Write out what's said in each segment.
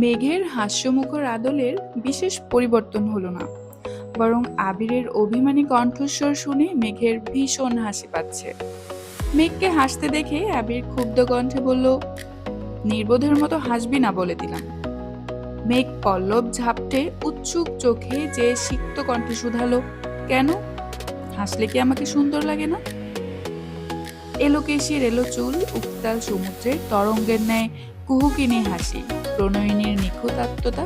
মেঘের হাস্যমুখর আদলের বিশেষ পরিবর্তন হলো না, বরং আবিরের অভিমানী কণ্ঠস্বর শুনে মেঘের ভীষণ হাসি পাচ্ছে। মেঘকে হাসতে দেখে আবির ক্ষুব্ধ কণ্ঠে বলল, নির্বোধের মতো হাসবি না বলে দিলাম। মেঘ পল্লব ঝাপটে উৎসুক চোখে যে সিক্ত কণ্ঠে শুধালো, কেন? হাসলে কি আমাকে সুন্দর লাগে না? এলো কেশির এলো চুল, উত্তাল সমুদ্রের তরঙ্গের ন্যায় কুহুকিনী হাসি, প্রণয়িনীর নিখুঁত আত্মতা,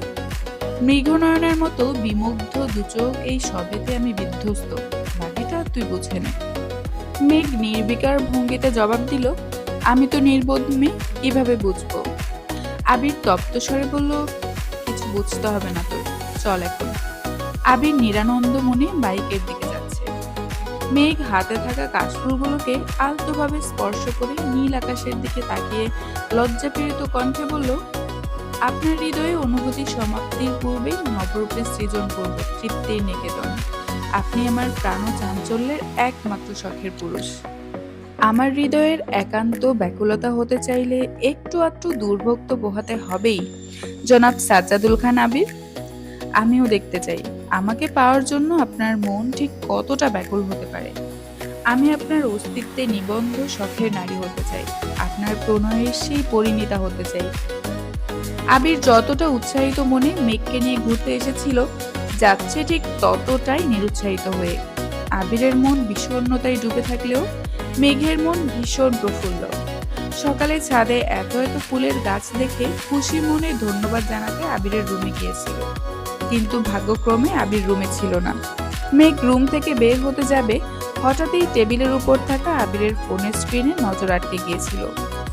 মৃগনয়নের মতো বিমুগ্ধ দুচোখ, এই সবেতে আমি বিধ্বস্ত। বাকিটা তুই বুঝে নে। মেঘ নির্বিকার ভঙ্গিতে জবাব দিল, আমি তো নির্বোধ মেয়ে, কিভাবে বুঝবো? আবির তপ্ত স্বরে বলল, কিছু বুঝতে হবে না তোর, চল এখন। আবির নিরানন্দ মনে বাইকের দিকে যাচ্ছে। মেঘ হাতে থাকা কাশফুলগুলোকে আলতোভাবে স্পর্শ করে নীল আকাশের দিকে তাকিয়ে লজ্জাপীড়িত কণ্ঠে বলল, আপনার হৃদয়ে অনুভূতির সমাপ্তির পূর্বেই নবরূপে সৃজন করব তৃপ্তির নিকেতন। আপনি আমার প্রাণ ও চাঞ্চল্যের একমাত্র শখের পুরুষ। আমার হৃদয়ের একান্ত ব্যাকুলতা হতে চাইলে একটু আধটু দুর্ভোগ তো পোহাতে হবেই, জনাব সাজ্জাদুল খান আবির। আমিও দেখতে চাই আমাকে পাওয়ার জন্য আপনার মন ঠিক কতটা ব্যাকুল হতে পারে। আমি আপনার অস্তিত্বে নিবন্ধ শখের নারী হতে চাই, আপনার প্রণয়ের সেই পরিণীতা হতে চাই। আবির যতটা উৎসাহিত মনে মেঘকে নিয়ে ঘুরতে এসেছিল, যাচ্ছে ঠিক ততটাই নিরুৎসাহিত হয়ে। আবিরের মন বিষণ্ণতায় ডুবে থাকলেও মেঘের মন ভীষণ প্রফুল্ল। সকালে ছাদে এত এত ফুলের গাছ দেখে খুশি মনে ধন্যবাদ জানাতে আবিরের রুমে গিয়েছিল, কিন্তু ভাগ্যক্রমে আবির রুমে ছিল না। মেঘ রুম থেকে বের হতে যাবে, হঠাৎই টেবিলের উপর থাকা আবিরের ফোনের স্ক্রিনে নজর আটকে গিয়েছিল।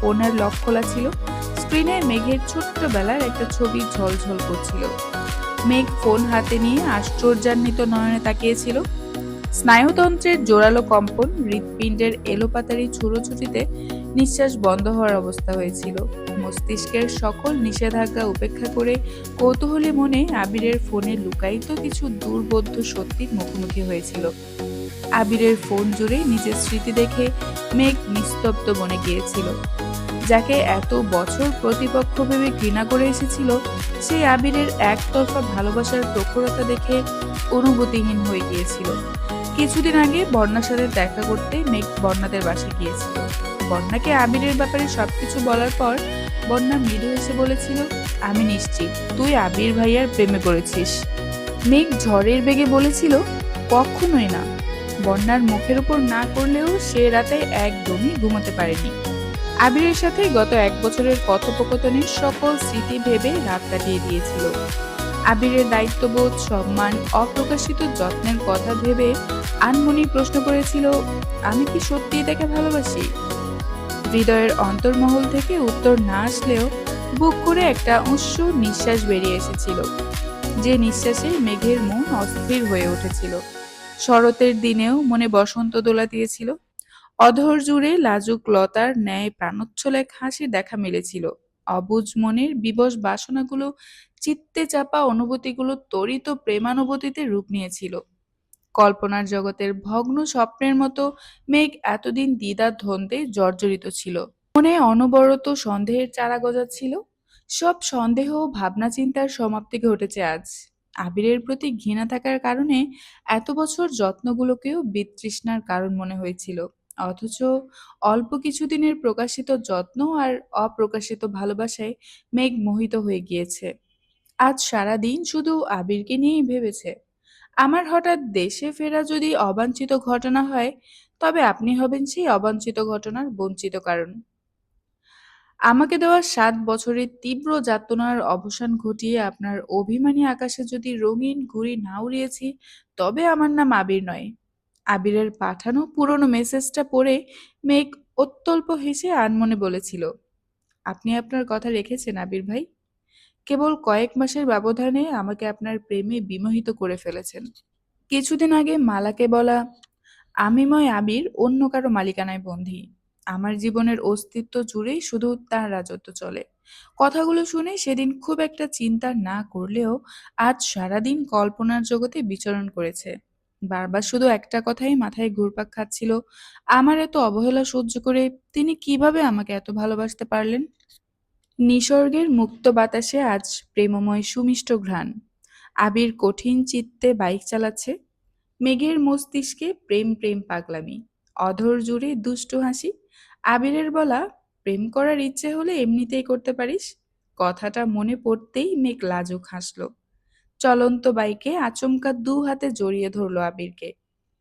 ফোনের লক খোলা ছিল, স্ক্রিনে মেঘের ছোট্টবেলার একটা ছবি ঝলঝল করছিল। মেঘ ফোন হাতে নিয়ে আশ্চর্যান্বিত নয়নে তাকিয়েছিল। স্নায়ুতন্ত্রের জোরালো কম্পন, হৃৎপিণ্ডের এলোপাতাড়ি ছুটোছুটিতে নিঃশ্বাস বন্ধ হওয়ার অবস্থা হয়েছিল। মস্তিষ্কের সকল নিষেধাজ্ঞা উপেক্ষা করে কৌতূহলী মনে আবিরের ফোনে লুকায়িত কিছু দুর্বোধ্য সত্যির মুখোমুখি হয়েছিল। আবিরের ফোন জুড়ে নিজের স্মৃতি দেখে মেঘ নিস্তব্ধ বনে গিয়েছিল। যাকে এত বছর প্রতিপক্ষ ভেবে ঘৃণা করে এসেছিল, সেই আবিরের একতরফা ভালোবাসার প্রখরতা দেখে অনুভূতিহীন হয়ে গিয়েছিল। কিছুদিন আগে বন্যার সাথে দেখা করতে মেঘ বন্যাদের বাসায় গিয়েছিল। বন্যাকে আবিরের ব্যাপারে সবকিছু বলার পর বন্যা মৃদু এসে বলেছিল, আমি নিশ্চিত তুই আবির ভাইয়ার প্রেমে পড়েছিস। মেঘ ঝড়ের বেগে বলেছিল, কখনোই না। বন্যার মুখের উপর না করলেও সে রাতে একদমই ঘুমোতে পারেনি। আবিরের সাথে গত 1 বছরের কথোপকথনের সকল স্মৃতি ভেবে রাত কাটিয়ে দিয়েছিল। আবিরের দায়িত্ববোধ, সম্মান, অপ্রকাশিত যত্নের কথা ভেবে আনমনি প্রশ্ন করেছিল, আমি কি সত্যিই তাকে ভালোবাসি? হৃদয়ের অন্তর্মহল থেকে উত্তর না আসলেও বুক করে একটা উষ্ণ নিঃশ্বাস বেরিয়ে এসেছিল, যে নিঃশ্বাসে মেঘের মন অস্থির হয়ে উঠেছিল। শরতের দিনেও মনে বসন্ত দোলা দিয়েছিল। অধর জুড়ে লাজুক লতার ন্যায় প্রাণোচ্ছল এক হাসির দেখা মিলেছিল। অবুঝ মনের বিবশ বাসনাগুলো, চিত্তে চাপা অনুভূতিগুলো ত্বরিত প্রেমানুভূতিতে রূপ নিয়েছিল। কল্পনার জগতের ভগ্ন স্বপ্নের মতো মেঘ এতদিন দ্বিধা দ্বন্দ্বে জর্জরিত ছিল। মনে অনবরত সন্দেহের চারা গজাচ্ছিল। সব সন্দেহ ও ভাবনা চিন্তার সমাপ্তি ঘটেছে আজ। আবিরের প্রতি ঘৃণা থাকার কারণে এত বছর যত্নগুলোকেও বিতৃষ্ণার কারণ মনে হয়েছিল। অথচ অল্প কিছুদিনের প্রকাশিত যত্ন আর অপ্রকাশিত ভালোবাসায় মেঘ মোহিত হয়ে গিয়েছে। আজ সারাদিন শুধু আবিরকে নিয়েই ভেবেছে। আমার হঠাৎ দেশে ফেরা যদি অবাঞ্ছিত ঘটনা হয়, তবে আপনি হবেন সেই অবাঞ্ছিত ঘটনার বঞ্চিত কারণ। আমাকে দেওয়া 7 বছরের তীব্র যাতনার অবসান ঘটিয়ে আপনার অভিমানী আকাশে যদি রঙিন ঘুড়ি না উড়িয়েছি, তবে আমার নাম আবির নয়। আবিরের পাঠানো পুরনো মেসেজটা পড়ে মেঘ অত্যল্প হেসে আনমনে বলেছিল, আপনি আপনার কথা রেখেছেন আবির ভাই। কেবল কয়েক মাসের ব্যবধানে আমাকে আপনার প্রেমে বিমোহিত করে ফেলেছেন। কিছুদিন আগে মালাকে বলা আমিময় আবির অন্য কারো মালিকানায় বন্দী। আমার জীবনের অস্তিত্ব জুড়েই শুধু তার রাজত্ব চলে। কথাগুলো শুনে সেদিন খুব একটা চিন্তা না করলেও আজ সারাদিন কল্পনার জগতে বিচরণ করেছে। বারবার শুধু একটা কথাই মাথায় ঘুরপাক খাচ্ছিল, আমার এত অবহেলা সহ্য করে তিনি কিভাবে আমাকে এত ভালোবাসতে পারলেন। নিসর্গের মুক্ত বাতাসে আজ প্রেমময় সুমিষ্ট ঘ্রাণ। আবির কঠিন চিত্তে বাইক চালাচ্ছে। মেঘের মস্তিষ্কে প্রেম প্রেম পাগলামি। অধর জুড়ে দুষ্টু হাসি। আবিরের বলা, প্রেম করার ইচ্ছে হলে এমনিতেই করতে পারিস। কথাটা মনে পড়তেই মেঘ লাজুক হাসল। চলন্ত বাইকে আচমকা দু হাতে জড়িয়ে ধরল আবিরকে।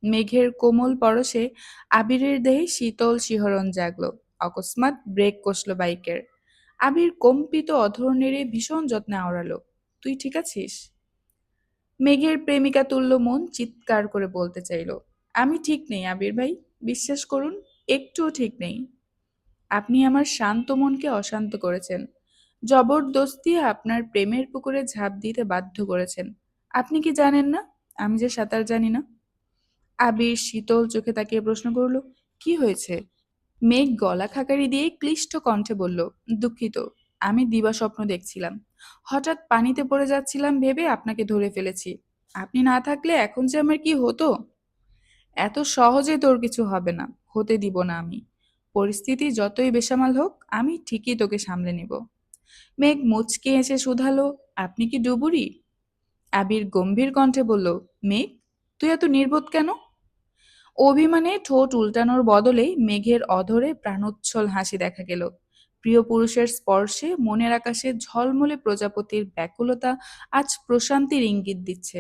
মেঘের কোমল পরশে আবিরের দেহে শীতল শিহরণ জাগলো। অকস্মাৎ ব্রেক কষল বাইকের। আবির কম্পিত অধর নেড়ে ভীষণ যত্নে আওড়ালো, তুই ঠিক আছিস? মেঘের প্রেমিকা তুল্য মন চিৎকার করে বলতে চাইল, আমি ঠিক নেই আবির ভাই, বিশ্বাস করুন, একটুও ঠিক নেই। আপনি আমার শান্ত মনকে অশান্ত করেছেন, জবরদস্তি আপনার প্রেমের পুকুরে ঝাঁপ দিতে বাধ্য করেছেন। আপনি কি জানেন না আমি যে সাঁতার জানি না? আবির শীতল চোখে তাকিয়ে প্রশ্ন করলো, কি হয়েছে? মেঘ গলা খাকারি দিয়ে ক্লিষ্ট কণ্ঠে বলল, দুঃখিত, আমি দিবাস্বপ্ন দেখছিলাম। হঠাৎ পানিতে পড়ে যাচ্ছিলাম ভেবে আপনাকে ধরে ফেলেছি। আপনি না থাকলে এখন যে আমার কি হতো! এত সহজে তোর কিছু হবে না, হতে দিব না আমি। পরিস্থিতি যতই বেসামাল হোক, আমি ঠিকই তোকে সামলে নিব। মেঘ মুচকে এসে শুধালো, আপনি কি ডুবুরি? আবির গম্ভীর কণ্ঠে বলল, মেঘ, তুই এত নির্বোধ কেন? অভিমানে ঠোঁট উল্টানোর বদলে মেঘের অধরে প্রাণোচ্ছল হাসি দেখা গেল। প্রিয় পুরুষের স্পর্শে মনের আকাশে ঝলমলে প্রজাপতির ব্যাকুলতা আজ প্রশান্তির ইঙ্গিত দিচ্ছে।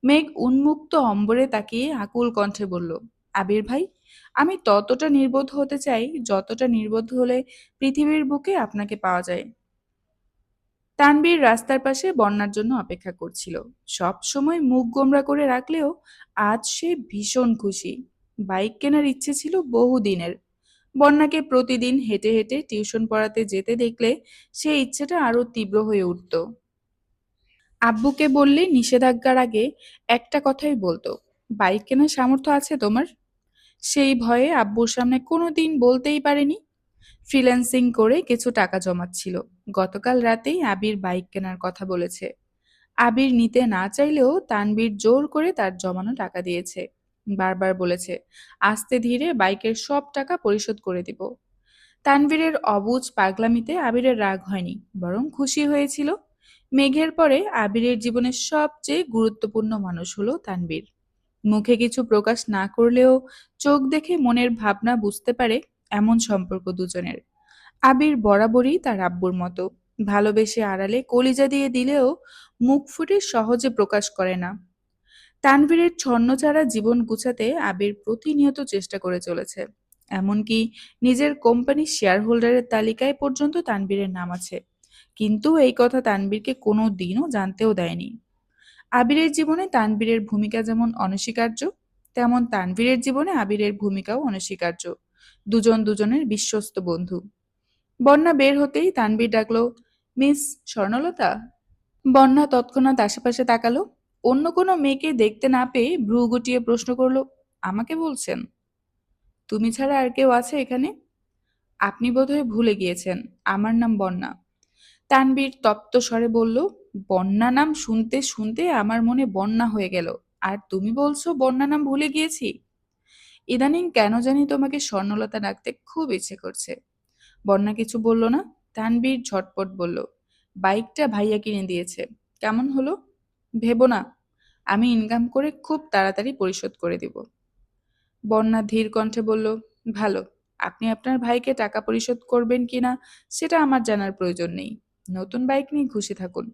মেঘ উন্মুক্ত অম্বরে তাকিয়ে আকুল কণ্ঠে বলল, আবির ভাই, আমি ততটা নির্বোধ হতে চাই যতটা নির্বোধ হলে পৃথিবীর বুকে আপনাকে পাওয়া যায়। তানবীর রাস্তার পাশে বন্যার জন্য অপেক্ষা করছিল। সব সময় মুখ গোমড়া করে রাখলেও আজ সে ভীষণ খুশি। বাইক কেনার ইচ্ছে ছিল বহুদিনের। বন্যাকে প্রতিদিন হেঁটে হেঁটে টিউশন পড়াতে যেতে দেখলে সেই ইচ্ছেটা আরো তীব্র হয়ে উঠত। আব্বুকে বললে নিষেধাজ্ঞার আগে একটা কথাই বলতো, বাইক কেনার সামর্থ্য আছে তোমার? সেই ভয়ে আব্বুর সামনে কোনোদিন বলতেই পারেনি। ফ্রিল্যান্সিং করে কিছু টাকা জমাচ্ছিল। গতকাল রাতেই আবির বাইক কেনার কথা বলেছে। আবির নিতে না চাইলেও তানবীর জোর করে তার জমানো টাকা দিয়েছে। বারবার বলেছে, আস্তে ধীরে বাইকের সব টাকা পরিশোধ করে দিব। তানভীরের অবুঝ পাগলামিতে আবিরের রাগ হয়নি, বরং খুশি হয়েছিল। মেঘের পরে আবিরের জীবনের সবচেয়ে গুরুত্বপূর্ণ মানুষ হলো তানভীর। মুখে কিছু প্রকাশ না করলেও চোখ দেখে মনের ভাবনা বুঝতে পারে এমন সম্পর্ক দুজনের। আবির বরাবরই তার আব্বুর মতো, ভালোবেসে আড়ালে কলিজা দিয়ে দিলেও মুখ ফুটে সহজে প্রকাশ করে না। তানভীরের ছন্নছাড়া জীবন গুছাতে আবির প্রতিনিয়ত চেষ্টা করে চলেছে। এমনকি নিজের কোম্পানির শেয়ার হোল্ডারের তালিকায় পর্যন্ত তানভীরের নাম আছে। কিন্তু এই কথা তানভীরকে কোনো দিনও জানতেও দেয়নি। আবিরের জীবনে তানভীরের ভূমিকা যেমন অনস্বীকার্য, তেমন তানভীরের জীবনে আবিরের ভূমিকাও অনস্বীকার্য। দুজন দুজনের বিশ্বস্ত বন্ধু। বন্যা বের হতেই তানভীর ডাকলো, মিস স্বর্ণলতা। বন্যা তৎক্ষণাৎ আশেপাশে তাকালো। অন্য কোনো মেয়েকে দেখতে না পেয়ে ভ্রু গুটিয়ে প্রশ্ন করলো, আমাকে বলছেন? তুমি ছাড়া আর কেউ আছে এখানে? আপনি বোধহয় ভুলে গিয়েছেন, আমার নাম বন্যা। তানবীর তপ্ত স্বরে বলল, বন্যা নাম শুনতে শুনতে আমার মনে বন্যা হয়ে গেল। আর তুমি বলছো বন্যা নাম ভুলে গিয়েছি? ইদানিং কেন জানি তোমাকে স্বর্ণলতা ডাকতে খুব ইচ্ছে করছে। বন্যা কিছু বলল না। তানবীর ঝটপট বলল, বাইকটা ভাইয়া কিনে দিয়েছে। কেমন হলো? ভেবো না, আমি ইনকাম করে খুব তাড়াতাড়ি পরিশোধ করে দিব। বন্যা ধীর কণ্ঠে বলল, ভালো, আপনি আপনার ভাইকে টাকা পরিশোধ করবেন কিনা সেটা আমার জানার প্রয়োজন নেই। নতুন বাইক নিয়ে খুশি থাকুন।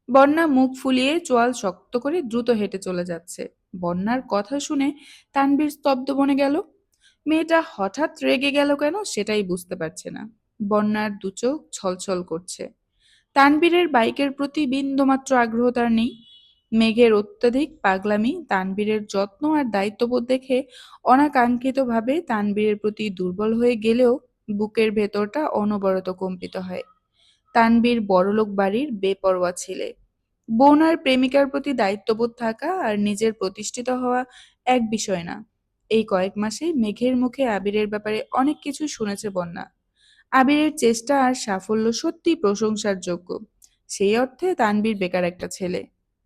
বন্যা মুখ ফুলিয়ে চোয়াল শক্ত করে দ্রুত হেঁটে চলে যাচ্ছে। বন্যার কথা শুনে তানবীর স্তব্ধ বনে গেল। মেয়েটা হঠাৎ রেগে গেল কেন সেটাই বুঝতে পারছে না। বন্যার দুচোখ ছলছল করছে। তানবীরের বাইকের প্রতি বিন্দুমাত্র আগ্রহ তার নেই। মেঘের অত্যধিক পাগলামি, তানবীরের যত্ন আর দায়িত্ববোধ দেখে অনাকাঙ্ক্ষিতভাবে তানবীরের প্রতি দুর্বল হয়ে গেলেও বুকের ভেতরটা অনবরত কম্পিত হয়। তানবীর বড়লোক বাড়ির বেপরোয়া ছেলে। বোন আর প্রেমিকার প্রতি দায়িত্ববোধ থাকা আর নিজের প্রতিষ্ঠিত হওয়া এক বিষয় না। এই কয়েক মাসে মেঘের মুখে আবিরের ব্যাপারে অনেক কিছু শুনেছে বন্যা। আবিরের চেষ্টা আর সাফল্য সত্যি প্রশংসার যোগ্য। সেই অর্থে তানবীর বেকার একটা ছেলে।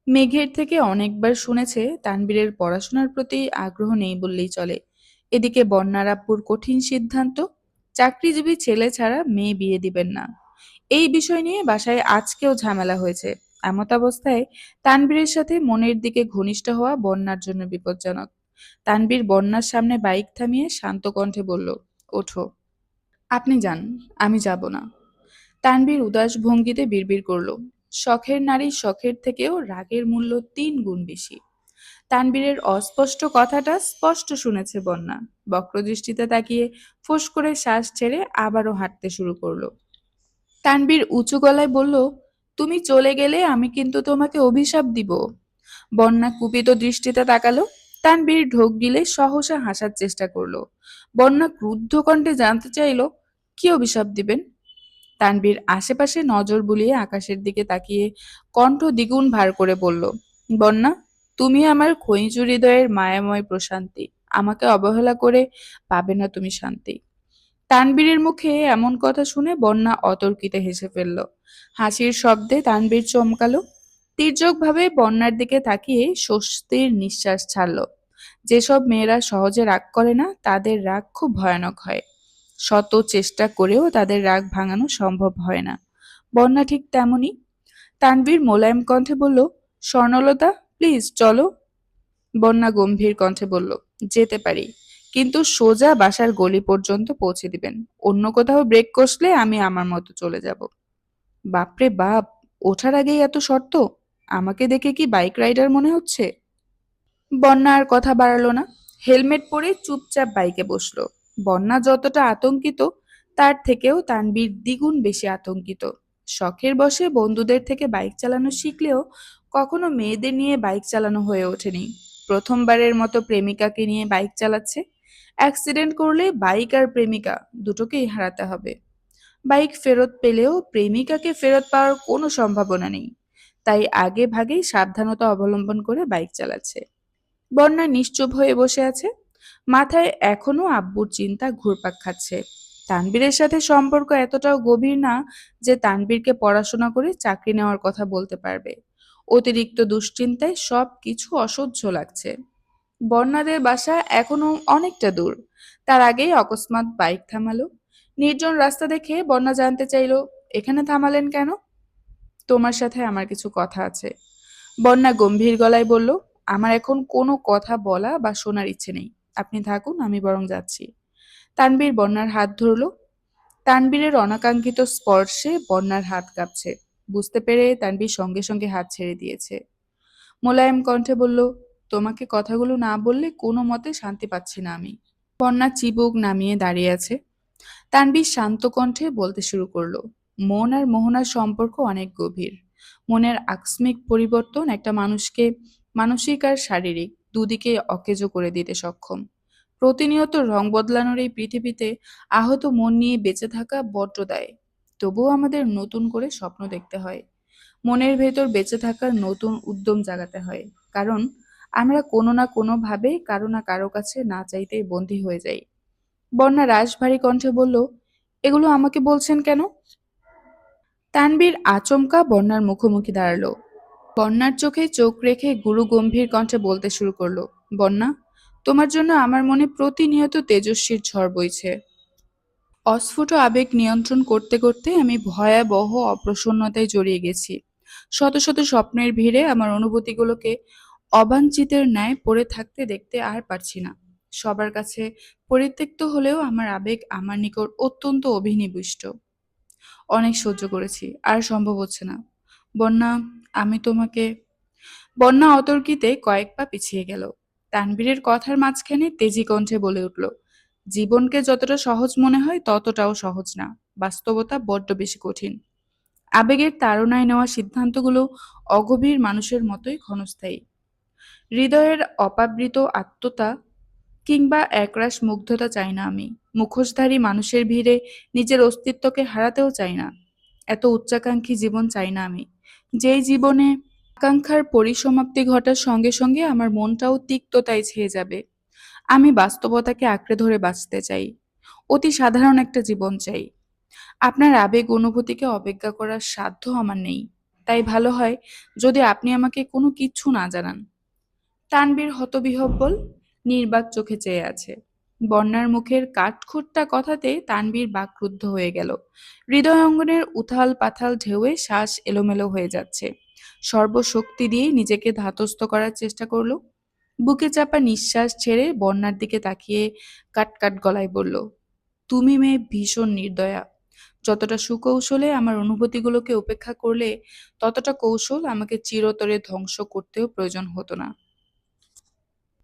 মেঘের থেকে অনেকবার শুনেছে তানবীরের পড়াশোনার প্রতি আগ্রহ নেই বললেই চলে। এদিকে বন্যার আব্বুর কঠিন সিদ্ধান্ত, চাকরিজীবী ছেলে ছাড়া মেয়ে বিয়ে দিবেন না। এই বিষয় নিয়ে বাসায় আজকেও ঝামেলা হয়েছে। এমত অবস্থায় তানবীরের সাথে মনের দিকে ঘনিষ্ঠ হওয়া বন্যার জন্য বিপজ্জনক। তানবীর বন্যার সামনে বাইক থামিয়ে শান্ত কণ্ঠে বলল, ওঠো। আপনি যান, আমি যাব না। তানবীর উদাস ভঙ্গিতে বিড়বিড় করল, শখের নারীর শখের থেকেও রাগের মূল্য ৩ গুণ বেশি। তানবীরের অস্পষ্ট কথাটা স্পষ্ট শুনেছে বন্যা। বক্রদৃষ্টিতে তাকিয়ে ফোঁস করে শ্বাস ছেড়ে আবারও হাঁটতে শুরু করলো। তানবীর উঁচু গলায় বলল, তুমি চলে গেলে আমি কিন্তু তোমাকে অভিশাপ দিব। বন্যা কুপিত দৃষ্টিতে তাকালো। তানবীর ঢোক গিলে সহসা হাসার চেষ্টা করলো। বন্যা ক্রুদ্ধ কণ্ঠে জানতে চাইল, কি অভিশাপ দিবেন? তানবীর আশেপাশে নজর বুলিয়ে আকাশের দিকে তাকিয়ে কণ্ঠ দ্বিগুণ ভার করে বলল, বন্যা, তুমি আমার ক্ষয়িষ্ণু হৃদয়ের মায়াময় প্রশান্তি। আমাকে অবহেলা করে পাবে না তুমি শান্তি। তানবীরের মুখে এমন কথা শুনে বন্যা অতর্কিতে হেসে ফেলল। হাসির শব্দে তানবীর চমকালো। তীর্যকভাবে বন্যার দিকে তাকিয়ে স্বস্তির নিঃশ্বাস ছাড়ল। যেসব মেয়েরা সহজে রাগ করে না তাদের রাগ খুব ভয়ানক হয়। শত চেষ্টা করেও তাদের রাগ ভাঙানো সম্ভব হয় না। বন্যা ঠিক তেমনই। তানবীর মোলায়েম কণ্ঠে বলল, স্বর্ণলতা, প্লিজ চলো। বন্যা গম্ভীর কণ্ঠে বলল, যেতে পারি, কিন্তু সোজা বাসার গলি পর্যন্ত পৌঁছে দিবেন। অন্য কোথাও ব্রেক কষলে আমি আমার মতো চলে যাব। বাপরে বাপ, ওঠার আগেই এত শর্ত! আমাকে দেখে কি বাইক রাইডার মনে হচ্ছে? বন্যা আর কথা বাড়ালো না। হেলমেট পরে চুপচাপ বাইকে বসলো। বন্যা যতটা আতঙ্কিত, তার থেকেও তানবীর দ্বিগুণ বেশি আতঙ্কিত। শখের বশে বন্ধুদের থেকে বাইক চালানো শিখলেও কখনো মেয়েদের নিয়ে বাইক চালানো হয়ে ওঠেনি। প্রথমবারের মতো প্রেমিকাকে নিয়ে বাইক চালাচ্ছে। অ্যাক্সিডেন্ট করলে বাইক আর প্রেমিকা দুটোকেই হারাতে হবে। বাইক ফেরত পেলেও প্রেমিকাকে ফেরত পাওয়ার কোনো সম্ভাবনা নেই। তাই আগে ভাগেই সাবধানতা অবলম্বন করে বাইক চালাচ্ছে। বন্যা নিশ্চুপ হয়ে বসে আছে। মাথায় এখনো আব্বুর চিন্তা ঘুরপাক খাচ্ছে। তানবীরের সাথে সম্পর্ক এতটাও গভীর না যে তানবীরকে পড়াশোনা করে চাকরি নেওয়ার কথা বলতে পারবে। অতিরিক্ত দুশ্চিন্তায় সবকিছু অসহ্য লাগছে। বন্যাদের বাসা এখনো অনেকটা দূর। তার আগেই অকস্মাৎ বাইক থামালো। নির্জন রাস্তা দেখে বন্যা জানতে চাইলো, এখানে থামালেন কেন? তোমার সাথে আমার কিছু কথা আছে। বন্যা গম্ভীর গলায় বলল, আমার এখন কোনো কথা বলা বা শোনার ইচ্ছে নেই। আপনি থাকুন, আমি বরং যাচ্ছি। তানবীর বন্যার হাত ধরল। তানবীরের অনাকাঙ্ক্ষিত স্পর্শে বন্যার হাত কাঁপছে। বুঝতে পেরে তানবীর সঙ্গে সঙ্গে হাত ছেড়ে দিয়েছে। মোলায়েম কণ্ঠে বলল, তোমাকে কথাগুলো না বললে কোনো মতে শান্তি পাচ্ছি না আমি। বন্যা চিবুক নামিয়ে দাঁড়িয়ে আছে। তানভীর শান্ত কণ্ঠে বলতে শুরু করলো, মন আর মোহনার সম্পর্ক অনেক গভীর। মনের আকস্মিক পরিবর্তন একটা মানুষকে মানসিক আর শারীরিক দুদিকে অকেজো করে দিতে সক্ষম। প্রতিনিয়ত রং বদলানোর এই পৃথিবীতে আহত মন নিয়ে বেঁচে থাকা বড্ড দায়। তবুও আমাদের নতুন করে স্বপ্ন দেখতে হয়। মনের ভেতর বেঁচে থাকার নতুন উদ্যম জাগাতে হয়। কারণ আমরা কোনো না কোনোভাবে কারো না কারো কাছে না চাইতেই বন্দী হয়ে যাই। বন্যা রাশভারী কণ্ঠে বলল, এগুলো আমাকে বলছেন কেন? তানবীর আচমকা বন্যার মুখোমুখি দাঁড়ালো। বন্যার চোখে চোখ রেখে গুরু গম্ভীর কণ্ঠে বলতে শুরু করলো, বন্যা, তোমার জন্য আমার মনে প্রতিনিয়ত তেজস্বীর ঝড় বইছে। অস্ফুট আবেগ নিয়ন্ত্রণ করতে করতে আমি ভয়াবহ অপ্রসন্নতায় জড়িয়ে গেছি। শত শত স্বপ্নের ভিড়ে আমার অনুভূতিগুলোকে অবাঞ্ছিতের ন্যায় পড়ে থাকতে দেখতে আর পারছি না। সবার কাছে পরিত্যক্ত হলেও আমার আবেগ আমার নিকট অত্যন্ত অভিনিবিষ্ট। অনেক সহ্য করেছি, আর সম্ভব হচ্ছে না। বন্যা, আমি তোমাকে। বন্যা অতর্কিতে কয়েক পা পিছিয়ে গেল। তানবীরের কথার মাঝখানে তেজি কণ্ঠে বলে উঠল, জীবনকে যতটা সহজ মনে হয় ততটাও সহজ না। বাস্তবতা বড্ড বেশি কঠিন। আবেগের তাড়নায় নেওয়া সিদ্ধান্তগুলো অগভীর মানুষের মতোই ক্ষণস্থায়ী। হৃদয়ের অপাবৃত আত্মতা কিংবা একরাশ মুগ্ধতা চাই না আমি। মুখোশধারী মানুষের ভিড়ে নিজের অস্তিত্বকে হারাতেও চাই না। এত উচ্চাকাঙ্ক্ষী জীবন চাই না আমি, যেই জীবনে আকাঙ্ক্ষার পরিসমাপ্তি ঘটার সঙ্গে সঙ্গে আমার মনটাও তিক্ততায় ছেয়ে যাবে। আমি বাস্তবতাকে আঁকড়ে ধরে বাঁচতে চাই। অতি সাধারণ একটা জীবন চাই। আপনার আবেগ অনুভূতিকে অবজ্ঞা করার সাধ্য আমার নেই। তাই ভালো হয় যদি আপনি আমাকে কোনো কিচ্ছু না জানান। তানবীর হতবিহ্বল নির্বাক চোখে চেয়ে আছে। বন্যার মুখের কাঠখোট্টা কথাতে তানভীর বাকরুদ্ধ হয়ে গেল। হৃদয় অঙ্গনের উথাল পাথাল ঢেউয়ে শ্বাস এলোমেলো হয়ে যাচ্ছে। সর্বশক্তি দিয়ে নিজেকে ধাতস্থ করার চেষ্টা করলো। বুকে চাপা নিঃশ্বাস ছেড়ে বন্যার দিকে তাকিয়ে কাট কাট গলায় বলল, তুমি মেয়ে ভীষণ নির্দয়া। যতটা সুকৌশলে আমার অনুভূতিগুলোকে উপেক্ষা করলে, ততটা কৌশল আমাকে চিরতরে ধ্বংস করতেও প্রয়োজন হতো না।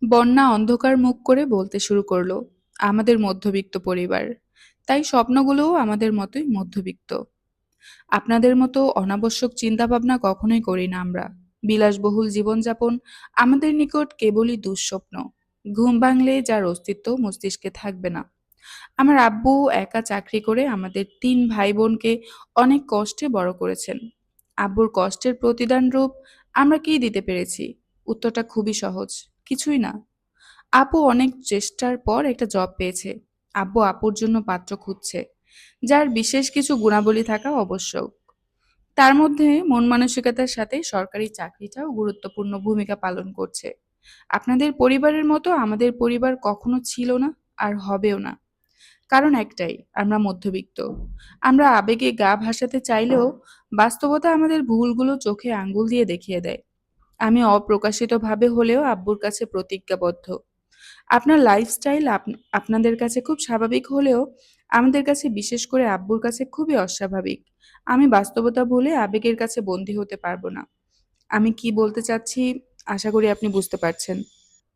বন্যা অন্ধকার মুখ করে বলতে শুরু করলো, আমাদের মধ্যবিত্ত পরিবার, তাই স্বপ্নগুলোও আমাদের মতোই মধ্যবিত্ত। আপনাদের মতো অনাবশ্যক চিন্তাভাবনা কখনোই করি না আমরা। বিলাসবহুল জীবনযাপন আমাদের নিকট কেবলই দুঃস্বপ্ন। ঘুম ভাঙলে যার অস্তিত্ব মস্তিষ্কে থাকবে না। আমার আব্বু একা চাকরি করে আমাদের ৩ ভাই-বোনকে অনেক কষ্টে বড় করেছেন। আব্বুর কষ্টের প্রতিদান রূপ আমরা কি দিতে পেরেছি? উত্তরটা খুবই সহজ, কিছুই না। আপু অনেক চেষ্টার পর একটা জব পেয়েছে। আব্বু আপুর জন্য পাত্র খুঁজছে, যার বিশেষ কিছু গুণাবলী থাকা আবশ্যক। তার মধ্যে মন মানসিকতার সাথে সরকারি চাকরিটাও গুরুত্বপূর্ণ ভূমিকা পালন করছে। আপনাদের পরিবারের মতো আমাদের পরিবার কখনো ছিল না, আর হবেও না। কারণ একটাই, আমরা মধ্যবিত্ত। আমরা আবেগে গা ভাসাতে চাইলেও বাস্তবতা আমাদের ভুলগুলো চোখে আঙ্গুল দিয়ে দেখিয়ে দেয়। আমি অপ্রকাশিতভাবে হলেও আব্বুর কাছে প্রতিজ্ঞাবদ্ধ। আপনার লাইফস্টাইল আপনাদের কাছে খুব স্বাভাবিক হলেও আমাদের কাছে, বিশেষ করে আব্বুর কাছে, খুবই অস্বাভাবিক। আমি বাস্তবতা ভুলে আবেগের কাছে বন্দী হতে পারবো না। আমি কি বলতে চাচ্ছি আশা করি আপনি বুঝতে পারছেন।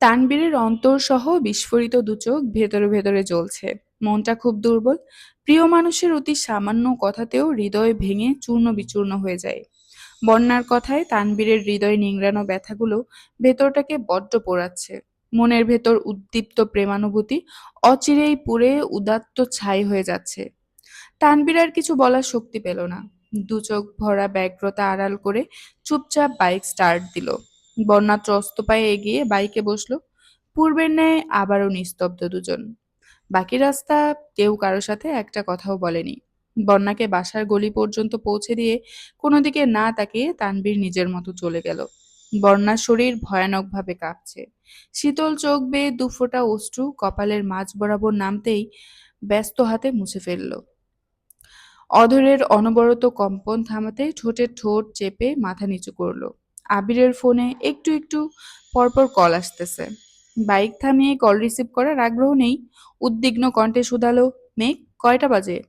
তানবীরের অন্তরসহ বিস্ফোরিত দুচোখ ভেতরে ভেতরে জ্বলছে। মনটা খুব দুর্বল। প্রিয় মানুষের অতি সামান্য কথাতেও হৃদয় ভেঙে চূর্ণ বিচূর্ণ হয়ে যায়। বন্যার কথায় তানবীরের হৃদয় নিংড়ানো ব্যথাগুলো ভেতরটাকে বড্ড পোড়াচ্ছে। মনের ভেতর উদ্দীপ্ত প্রেমানুভূতি অচিরেই পুড়ে উদাত্ত ছাই হয়ে যাচ্ছে। তানভীর আর কিছু বলার শক্তি পেল না। দুচোখ ভরা ব্যগ্রতা আড়াল করে চুপচাপ বাইক স্টার্ট দিল। বন্যা ত্রস্ত পায়ে এগিয়ে বাইকে বসলো। পূর্বের ন্যায় আবারও নিস্তব্ধ দুজন। বাকি রাস্তা কেউ কারো সাথে একটা কথাও বলেনি। বন্যাকে বাসার গলি পর্যন্ত পৌঁছে দিয়ে কোনো দিকে না তাকিয়ে তানভীর নিজের মতো চলে গেল। বন্যার শরীর ভয়ানকভাবে কাঁপছে। শীতল চোখ বেয়ে দুফোঁটা অশ্রু কপালের মাঝ বরাবর নামতেই ব্যস্ত হাতে মুছে ফেলল। অধরের অনবরত কম্পন থামাতে ঠোঁটে ঠোঁট চেপে মাথা নিচু করলো। আবিরের ফোনে একটু একটু পরপর কল আসতেছে। বাইক থামিয়ে কল রিসিভ করার আগ্রহ নেই। উদ্বিগ্ন কণ্ঠে শুধালো, মেঘ, কয়টা বাজে?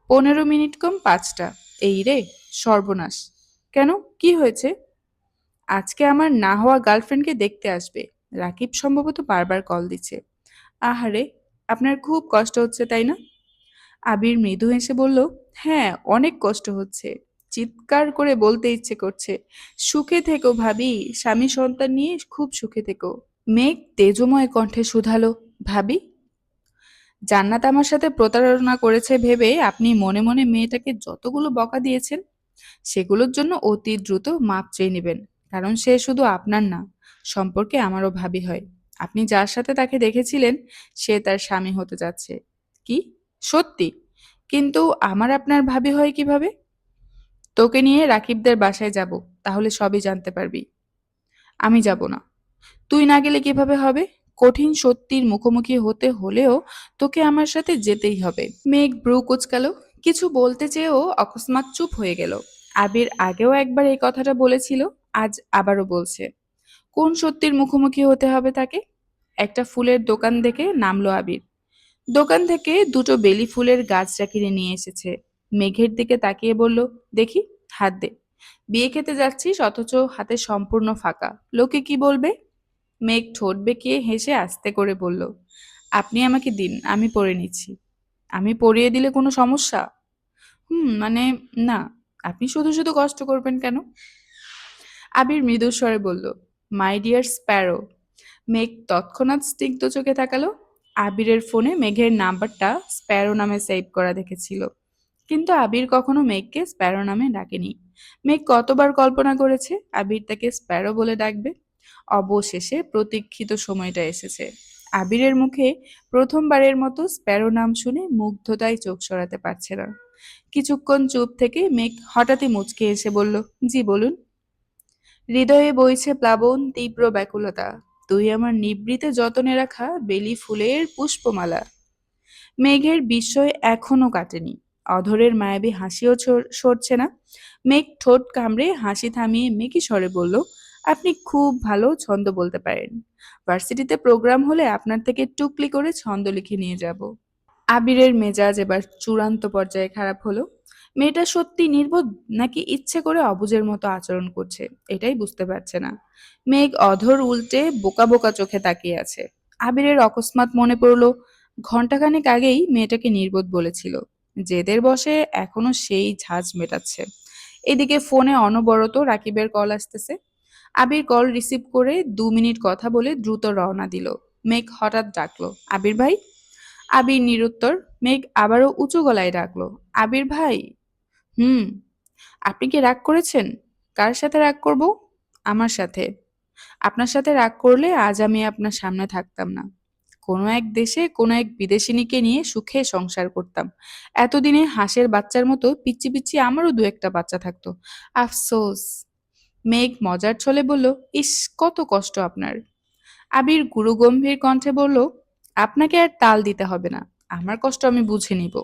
১৫ মিনিট কম ৫টা। এই রে, সর্বনাশ! কেন, কি হয়েছে? আজকে আমার না হওয়া গার্লফ্রেন্ডকে দেখতে আসবে। রাকিব সম্ভবত বারবার কল দিচ্ছে। আহারে, আপনার খুব কষ্ট হচ্ছে তাই না? আবির মৃদু হেসে বলল, হ্যাঁ, অনেক কষ্ট হচ্ছে। চিৎকার করে বলতে ইচ্ছে করছে, সুখে থেকো ভাবি, স্বামী সন্তান নিয়ে খুব সুখে থেকো। মেঘ তেজোময় কণ্ঠে শুধালো, ভাবি? জান্নাত আমার সাথে প্রতারণা করেছে ভেবে আপনি মনে মনে মেয়েটাকে যতগুলো বকা দিয়েছেন, সেগুলোর জন্য অতি দ্রুত মাপ চেয়ে নেবেন। কারণ সে শুধু আপনার না, সম্পর্কে আমারও ভাবি হয়। আপনি যার সাথে তাকে দেখেছিলেন, সে তার স্বামী হতে যাচ্ছে। কি? সত্যি? কিন্তু আমার আপনার ভাবি হয় কিভাবে? তোকে নিয়ে রাকিবদের বাসায় যাব, তাহলে সবই জানতে পারবি। আমি যাব না। তুই না গেলে কিভাবে হবে? কঠিন সত্যির মুখোমুখি হতে হলেও তোকে আমার সাথে যেতেই হবে। মেঘ ব্রু কুঁচকাল। কিছু বলতে চেয়েও অকস্মাৎ চুপ হয়ে গেল। আবির আগেও একবার এই কথাটা বলেছিল, আজ আবারও বলছে। কোন সত্যির মুখোমুখি হতে হবে তাকে? একটা ফুলের দোকান দেখে নামলো আবির। দোকান থেকে দুটো বেলি ফুলের গাছটা কিনে নিয়ে এসেছে। মেঘের দিকে তাকিয়ে বলল, দেখি, হাত দে। বিয়ে খেতে যাচ্ছিস অথচ হাতে সম্পূর্ণ ফাঁকা, লোকে কি বলবে? মেঘ ঠোঁট বেঁকিয়ে হেসে আস্তে করে বলল, আপনি আমাকে দিন, আমি পরে নিচ্ছি। আমি পরিয়ে দিলে কোনো সমস্যা? মানে, না। আপনি শুধু শুধু কষ্ট করবেন কেন? আবির মৃদু স্বরে বলল, মাই ডিয়ার স্প্যারো। মেঘ তৎক্ষণাৎ স্নিগ্ধ চোখে তাকালো। আবিরের ফোনে মেঘের নাম্বারটা স্প্যারো নামে সেভ করা দেখেছিল। কিন্তু আবির কখনো মেঘকে স্প্যারো নামে ডাকেনি। মেঘ কতবার কল্পনা করেছে আবির তাকে স্প্যারো বলে ডাকবে। অবশেষে প্রতীক্ষিত সময়টা এসেছে। আবিরের মুখে প্রথমবারের মতো স্প্যারো নাম শুনে মুগ্ধতায় চোখ সরাতে পারছে না। কিছুক্ষণ চুপ থেকে মেঘ হঠাৎই মুচকে এসে বলল, জি বলুন। হৃদয়ে বইছে প্লাবন, তীব্র ব্যাকুলতা। তুই আমার নিভৃতে যতনে রাখা বেলি ফুলের পুষ্পমালা। মেঘের বিস্ময় এখনো কাটেনি। অধরের মায়াবী হাসিও সরছে না। মেঘ ঠোঁট কামড়ে হাসি থামিয়ে মেকি স্বরে বলল, আপনি খুব ভালো ছন্দ বলতে পারেন। ভার্সিটিতে প্রোগ্রাম হলে আপনার থেকে টুকলি করে ছন্দ লিখে নিয়ে যাব। আবিরের মেজাজ এবার চূড়ান্ত পর্যায়ে খারাপ হলো। মেয়েটা সত্যি নির্বোধ নাকি ইচ্ছে করে অবুঝের মতো আচরণ করছে, এটাই বুঝতে পারছে না। মেঘ অধর উল্টে বোকা বোকা চোখে তাকিয়ে আছে। আবিরের অকস্মাৎ মনে পড়ল ঘন্টাখানেক আগেই মেয়েটাকে নির্বোধ বলেছিল। জেদের বশে এখনো সেই ঝাঁজ মেটাচ্ছে। এদিকে ফোনে অনবরত রাকিবের কল আসতেছে। আবির কল রিসিভ করে 2 মিনিট কথা বলে দ্রুত রওনা দিল। মেঘ হঠাৎ ডাকলো, আবির ভাই। আবির নিরুত্তর। মেঘ আবারও উঁচু গলায় ডাকলো, আবির ভাই। হুম। আপনি কি রাগ করেছেন? কার সাথে রাগ করব? আমার সাথে। আপনার সাথে রাগ করলে আজ আমি আপনার সামনে থাকতাম না। কোনো এক দেশে কোনো এক বিদেশিনীকে নিয়ে সুখে সংসার করতাম। এতদিনে হাঁসের বাচ্চার মতো পিচ্চি পিচ্চি আমারও 2-1টা বাচ্চা থাকতো। আফসোস। মেঘ মজার ছলে বলল, ইস, কত কষ্ট আপনার। আবির গুরুগম্ভীর কণ্ঠে বলল, আপনাকে আর তাল দিতে হবে না। আমার কষ্ট আমি বুঝে নিব।